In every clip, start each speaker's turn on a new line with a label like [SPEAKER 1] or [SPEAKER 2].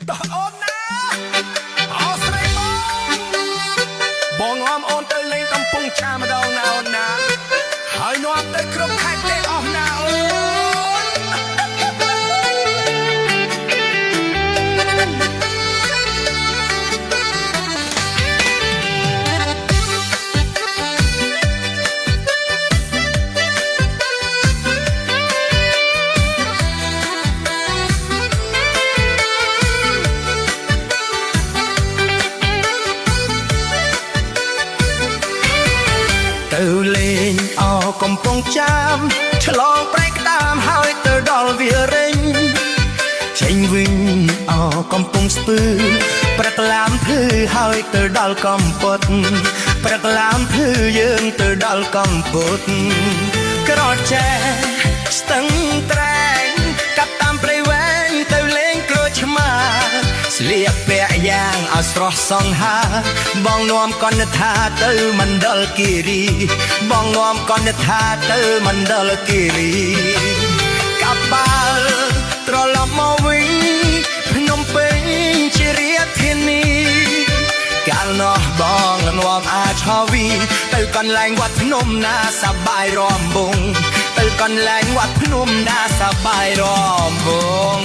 [SPEAKER 1] តោះអូនណាអោស្រីបងនាំអូនទៅលេងកំពង់ចាមម្ដងណាអូនណាហើយនាំទៅគ្រប់ខេត្តទាំងអស់ណាអូនទៅលេងអោកំពង់ចាមឆ្លងព្រែកក្តាមហើយទៅដល់វារិញចេញវិញអោកំពង់ស្ពឺព្រឹកឡាមធឺហើយទៅដល់កំពតព្រឹកឡាមធឺយើងទៅដល់កំពតក្រចេះស្ទឹងត្រែងកាប់តាមព្រៃវែងទៅលេងក្រូចឆ្មាស្លៀកពាក់យ៉ាងឲ្យស្រស់សង្ហាបងនាំកនថាទៅមណ្ឌលគិរីបងនាំកនថាទៅមណ្ឌលគិរីកាប់បាល់ត្រឡប់មកវិញភ្នំពេញជារាជធានីកាលនោះបងនាំអាចឆវីទៅកន្លែងវត្តភ្នំណាសប្បាយរំវងទៅកន្លែងវត្តភ្នំណាសប្បាយរំវង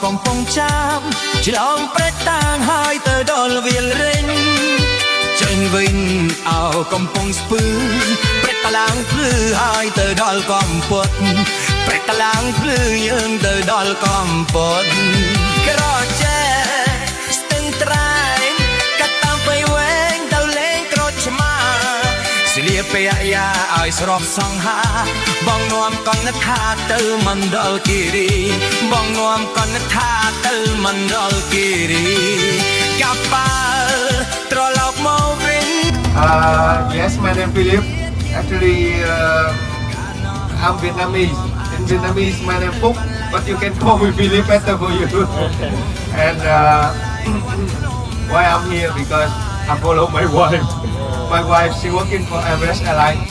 [SPEAKER 1] កំពង់ចាមឆ្លងព្រែកតាងហើយទៅដល់វាលរិញចេញវិញអោកំពង់ស្ពឺព្រែកកឡាងភ្លឺហើយទៅដល់កំពតព្រែកកឡាងភ្លឺយើងទៅដល់កំពតក្រចេះស្ទឹងត្រែងកាត់តាមព្រៃវែងទៅលេងក្រូចឆ្មាស្លៀកពាក់យ៉ាឲ្យស្រស់សង្ហាបងនាំកនថាទៅមណ្ឌលគិរីបងនាំកនថាទៅមណ្ឌលគិរីកាប់បាល់ត្រឡប់មកវិញ
[SPEAKER 2] Yes, my name Philip. Actually, I'm Vietnamese. In Vietnamese, my name Phúc, but you can call me Philip better for you. And why I'm here because I follow my wife. My wife, she working for Everest Airlines.